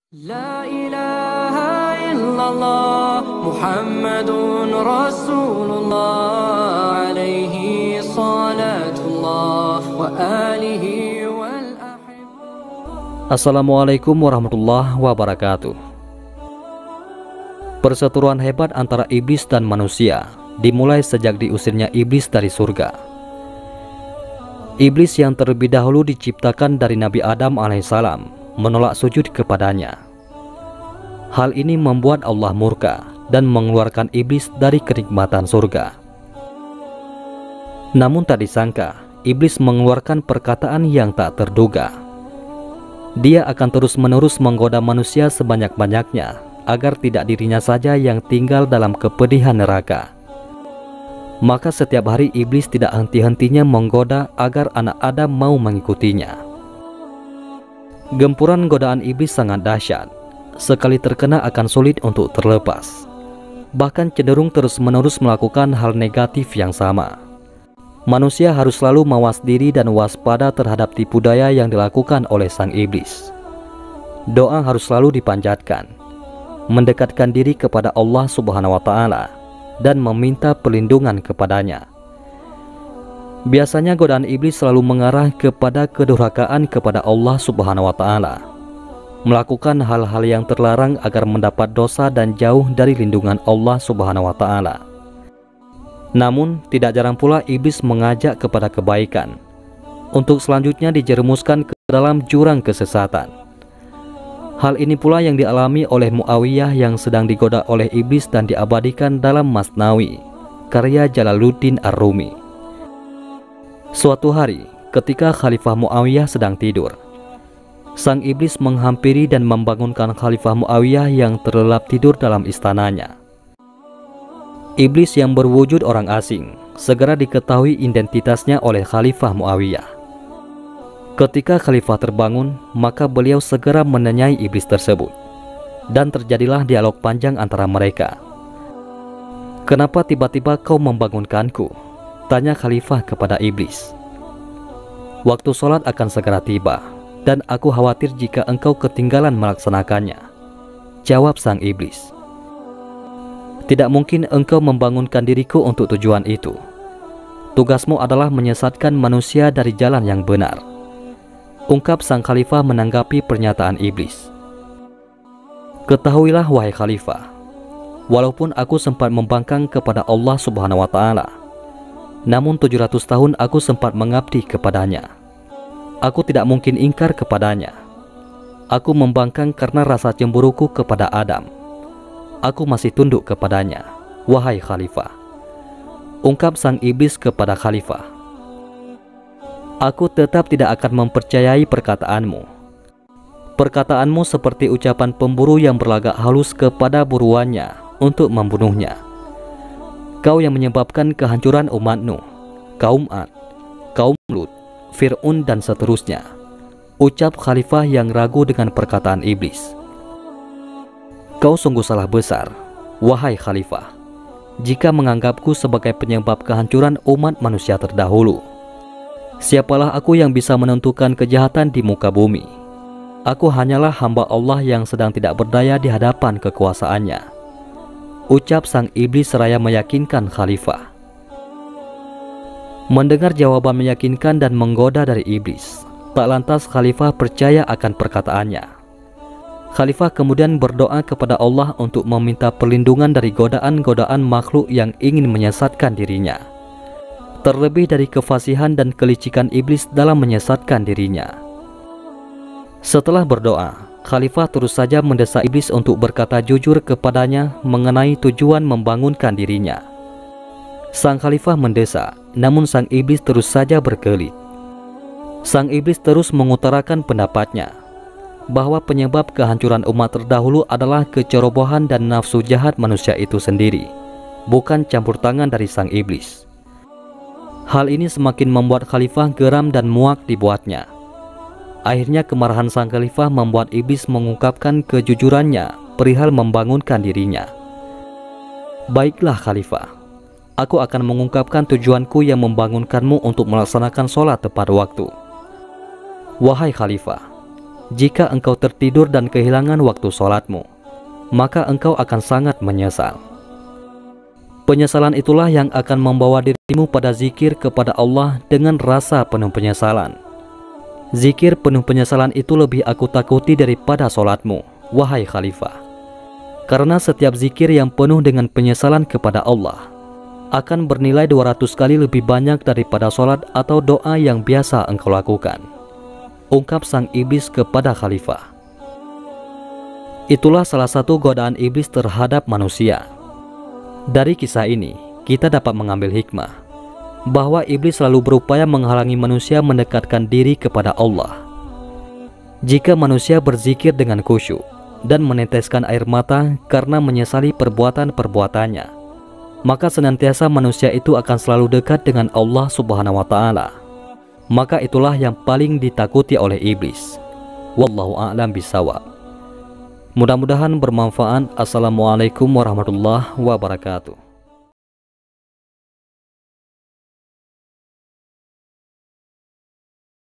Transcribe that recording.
La ilaha illallah Muhammadun Rasulullah alaihi salatullah wa alihi wal ahibah. Assalamualaikum warahmatullahi wabarakatuh. Perseteruan hebat antara iblis dan manusia dimulai sejak diusirnya iblis dari surga. Iblis yang terlebih dahulu diciptakan dari Nabi Adam alaihissalam menolak sujud kepadanya. Hal ini membuat Allah murka dan mengeluarkan iblis dari kenikmatan surga. Namun tak disangka, iblis mengeluarkan perkataan yang tak terduga. Dia akan terus-menerus menggoda manusia sebanyak-banyaknya agar tidak dirinya saja yang tinggal dalam kepedihan neraka. Maka setiap hari iblis tidak henti-hentinya menggoda agar anak Adam mau mengikutinya. Gempuran godaan iblis sangat dahsyat. Sekali terkena akan sulit untuk terlepas. Bahkan cenderung terus-menerus melakukan hal negatif yang sama. Manusia harus selalu mawas diri dan waspada terhadap tipu daya yang dilakukan oleh sang iblis. Doa harus selalu dipanjatkan, mendekatkan diri kepada Allah Subhanahu wa Ta'ala, dan meminta perlindungan kepadanya. Biasanya godaan iblis selalu mengarah kepada kedurhakaan kepada Allah Subhanahu wa Ta'ala, melakukan hal-hal yang terlarang agar mendapat dosa dan jauh dari lindungan Allah Subhanahu wa Ta'ala. Namun, tidak jarang pula iblis mengajak kepada kebaikan, untuk selanjutnya dijerumuskan ke dalam jurang kesesatan. Hal ini pula yang dialami oleh Muawiyah yang sedang digoda oleh iblis dan diabadikan dalam Masnawi, karya Jalaluddin Ar-Rumi. Suatu hari, ketika Khalifah Muawiyah sedang tidur, sang iblis menghampiri dan membangunkan Khalifah Muawiyah yang terlelap tidur dalam istananya. Iblis yang berwujud orang asing segera diketahui identitasnya oleh Khalifah Muawiyah. Ketika Khalifah terbangun, maka beliau segera menanyai iblis tersebut, dan terjadilah dialog panjang antara mereka. "Kenapa tiba-tiba kau membangunkanku?" tanya Khalifah kepada iblis. "Waktu sholat akan segera tiba, dan aku khawatir jika engkau ketinggalan melaksanakannya," jawab sang iblis. "Tidak mungkin engkau membangunkan diriku untuk tujuan itu. Tugasmu adalah menyesatkan manusia dari jalan yang benar," ungkap sang Khalifah menanggapi pernyataan iblis. "Ketahuilah wahai Khalifah, walaupun aku sempat membangkang kepada Allah Subhanahu wa Ta'ala, namun 700 tahun aku sempat mengabdi kepadanya. Aku tidak mungkin ingkar kepadanya. Aku membangkang karena rasa cemburuku kepada Adam. Aku masih tunduk kepadanya, wahai Khalifah," ungkap sang iblis kepada Khalifah. "Aku tetap tidak akan mempercayai perkataanmu. Perkataanmu seperti ucapan pemburu yang berlagak halus kepada buruannya untuk membunuhnya. Kau yang menyebabkan kehancuran umat Nuh, kaum Ad, kaum Lut, Fir'aun dan seterusnya," ucap Khalifah yang ragu dengan perkataan iblis. "Kau sungguh salah besar, wahai Khalifah, jika menganggapku sebagai penyebab kehancuran umat manusia terdahulu. Siapalah aku yang bisa menentukan kejahatan di muka bumi? Aku hanyalah hamba Allah yang sedang tidak berdaya di hadapan kekuasaannya," ucap sang iblis seraya meyakinkan Khalifah. Mendengar jawaban meyakinkan dan menggoda dari iblis, tak lantas Khalifah percaya akan perkataannya. Khalifah kemudian berdoa kepada Allah untuk meminta perlindungan dari godaan-godaan makhluk yang ingin menyesatkan dirinya, terlebih dari kefasihan dan kelicikan iblis dalam menyesatkan dirinya. Setelah berdoa, Khalifah terus saja mendesak iblis untuk berkata jujur kepadanya mengenai tujuan membangunkan dirinya. Sang Khalifah mendesak, namun sang iblis terus saja berkelit. Sang iblis terus mengutarakan pendapatnya, bahwa penyebab kehancuran umat terdahulu adalah kecerobohan dan nafsu jahat manusia itu sendiri, bukan campur tangan dari sang iblis. Hal ini semakin membuat Khalifah geram dan muak dibuatnya. Akhirnya kemarahan sang Khalifah membuat iblis mengungkapkan kejujurannya perihal membangunkan dirinya. "Baiklah Khalifah, aku akan mengungkapkan tujuanku yang membangunkanmu untuk melaksanakan sholat tepat waktu. Wahai Khalifah, jika engkau tertidur dan kehilangan waktu sholatmu, maka engkau akan sangat menyesal. Penyesalan itulah yang akan membawa dirimu pada zikir kepada Allah dengan rasa penuh penyesalan. Zikir penuh penyesalan itu lebih aku takuti daripada sholatmu, wahai khalifah. Karena setiap zikir yang penuh dengan penyesalan kepada Allah akan bernilai 200 kali lebih banyak daripada sholat atau doa yang biasa engkau lakukan, ungkap sang iblis kepada khalifah. Itulah salah satu godaan iblis terhadap manusia. Dari kisah ini, kita dapat mengambil hikmah bahwa iblis selalu berupaya menghalangi manusia mendekatkan diri kepada Allah. Jika manusia berzikir dengan khusyuk dan meneteskan air mata karena menyesali perbuatan-perbuatannya, maka senantiasa manusia itu akan selalu dekat dengan Allah Subhanahu wa Ta'ala. Maka itulah yang paling ditakuti oleh iblis. Wallahu a'lam bishawab. Mudah-mudahan bermanfaat. Assalamualaikum warahmatullahi wabarakatuh.